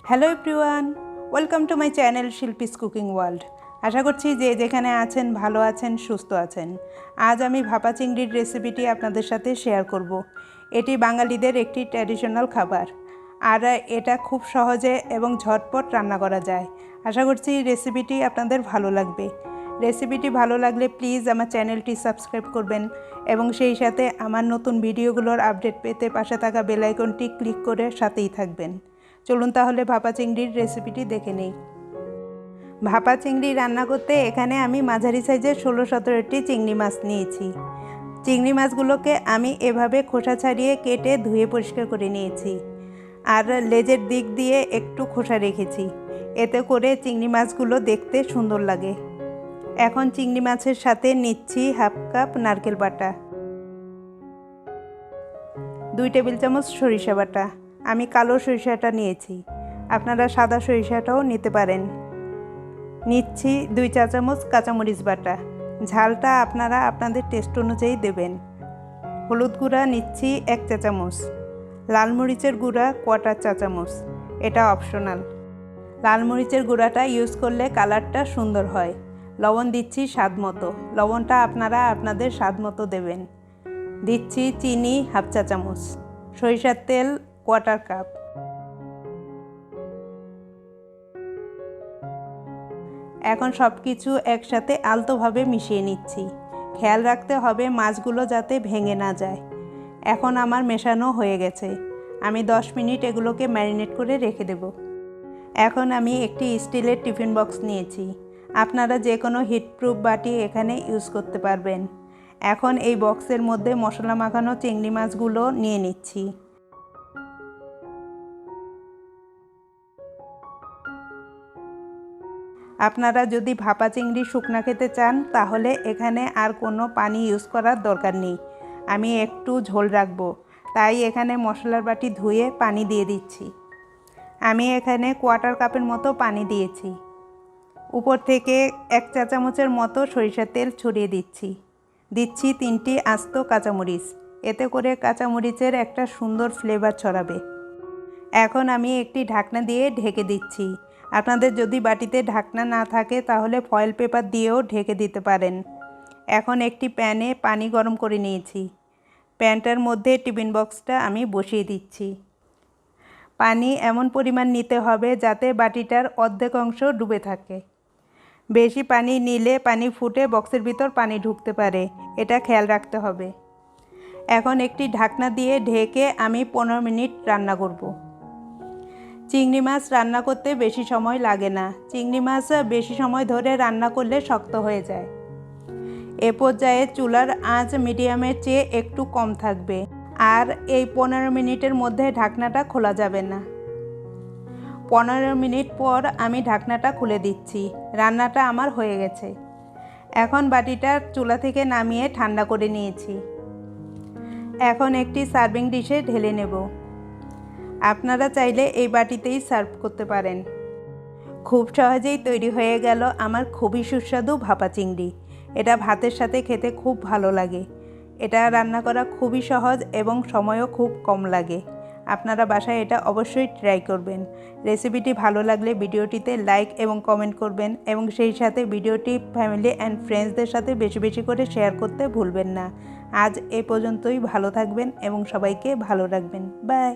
Hello everyone, welcome to my channel Shilpi's cooking world. আশা করছি যে যেখানে আছেন ভালো আছেন, সুস্থ আছেন। আজ আমি ভাপা চিংড়ির রেসিপিটি আপনাদের সাথে শেয়ার করব। এটি বাঙালিদের একটি ট্র্যাডিশনাল খাবার, আর এটা খুব সহজে এবং ঝটপট রান্না করা যায়। আশা করছি রেসিপিটি আপনাদের ভালো লাগবে। রেসিপিটি ভালো লাগলে প্লিজ আমার চ্যানেলটি সাবস্ক্রাইব করবেন এবং সেই সাথে আমার নতুন ভিডিওগুলোর আপডেট পেতে পাশে থাকা বেল আইকনটি ক্লিক করে সাথেই থাকবেন। চলুন তাহলে ভাপা চিংড়ির রেসিপিটি দেখে নেই। ভাপা চিংড়ি রান্না করতে এখানে আমি মাঝারি সাইজের 16-17টি চিংড়ি মাছ নিয়েছি। চিংড়ি মাছগুলোকে আমি এভাবে খোসা ছাড়িয়ে কেটে ধুয়ে পরিষ্কার করে নিয়েছি, আর লেজের দিক দিয়ে একটু খোসা রেখেছি, এতে করে চিংড়ি মাছগুলো দেখতে সুন্দর লাগে। এখন চিংড়ি মাছের সাথে নিচ্ছি হাফ কাপ নারকেল বাটা, 2 টেবিল চামচ সরিষা বাটা। আমি কালো সরিষাটা নিয়েছি, আপনারা সাদা সরিষাটাও নিতে পারেন। নিচ্ছি 2 চা চামচ কাঁচামরিচ বাটা, ঝালটা আপনারা আপনাদের টেস্ট অনুযায়ী দেবেন। হলুদ গুঁড়া নিচ্ছি 1 চা চামচ, লাল মরিচের গুঁড়া 1/4 চা চামচ, এটা অপশনাল। লাল মরিচের গুঁড়াটা ইউজ করলে কালারটা সুন্দর হয়। লবণ দিচ্ছি স্বাদ মতো, লবণটা আপনারা আপনাদের স্বাদ মতো দেবেন। দিচ্ছি চিনি হাফ চা চামচ, সরিষার তেল 1/4 কাপ। এখন সব কিছু একসাথে আলতোভাবে মিশিয়ে নিচ্ছি। খেয়াল রাখতে হবে মাছগুলো যাতে ভেঙে না যায়। এখন আমার মেশানো হয়ে গেছে, আমি 10 মিনিট এগুলোকে ম্যারিনেট করে রেখে দেব। এখন আমি একটি স্টিলের টিফিন বক্স নিয়েছি, আপনারা যে কোনো হিটপ্রুফ বাটি এখানে ইউজ করতে পারবেন। এখন এই বক্সের মধ্যে মশলা মাখানো চিংড়ি মাছগুলো নিয়ে নিচ্ছি। আপনারা যদি ভাপা চিংড়ি শুকনা খেতে চান তাহলে এখানে আর কোনো পানি ইউজ করার দরকার নেই। আমি একটু ঝোল রাখবো, তাই এখানে মশলার বাটি ধুয়ে পানি দিয়ে দিচ্ছি। আমি এখানে 1/4 কাপের মতো পানি দিয়েছি। উপর থেকে 1 চা চামচের মতো সরিষার তেল ছড়িয়ে দিচ্ছি। দিচ্ছি 3টি আস্ত কাঁচামরিচ, এতে করে কাঁচামরিচের একটা সুন্দর ফ্লেভার ছড়াবে। এখন আমি একটি ঢাকনা দিয়ে ঢেকে দিচ্ছি। আপনাদের যদি বাটিতে ঢাকনা না থাকে তাহলে ফয়েল পেপার দিয়েও ঢেকে দিতে পারেন। এখন একটি প্যানে পানি গরম করে নিয়েছি, প্যানটার মধ্যে টিফিন বক্সটা আমি বসিয়ে দিচ্ছি। পানি এমন পরিমাণ নিতে হবে যাতে বাটিটার অর্ধেক অংশ ডুবে থাকে। বেশি পানি নিলে পানি ফুটে বক্সের ভিতর পানি ঢুকতে পারে, এটা খেয়াল রাখতে হবে। এখন একটি ঢাকনা দিয়ে ঢেকে আমি 15 মিনিট রান্না করব। চিংড়ি মাছ রান্না করতে বেশি সময় লাগে না, চিংড়ি মাছ বেশি সময় ধরে রান্না করলে শক্ত হয়ে যায়। এ পর্যায়ে চুলার আঁচ মিডিয়ামের চেয়ে একটু কম থাকবে, আর এই 15 মিনিটের মধ্যে ঢাকনাটা খোলা যাবে না। 15 মিনিট পর আমি ঢাকনাটা খুলে দিচ্ছি, রান্নাটা আমার হয়ে গেছে। এখন বাটিটা চুলা থেকে নামিয়ে ঠান্ডা করে নিয়েছি। এখন একটি সার্ভিং ডিশে ঢেলে নেব। আপনারা চাইলে এই বাটিতেই সার্ভ করতে পারেন। খুব সহজেই তৈরি হয়ে গেল আমার খুবই সুস্বাদু ভাপা চিংড়ি। এটা ভাতের সাথে খেতে খুব ভালো লাগে। এটা রান্না করা খুবই সহজ এবং সময়ও খুব কম লাগে। আপনারা বাসায় এটা অবশ্যই ট্রাই করবেন। রেসিপিটি ভালো লাগলে ভিডিওটিতে লাইক এবং কমেন্ট করবেন এবং সেই সাথে ভিডিওটি ফ্যামিলি অ্যান্ড ফ্রেন্ডসদের সাথে বেশি বেশি করে শেয়ার করতে ভুলবেন না। আজ এ পর্যন্তই, ভালো থাকবেন এবং সবাইকে ভালো রাখবেন। বাই।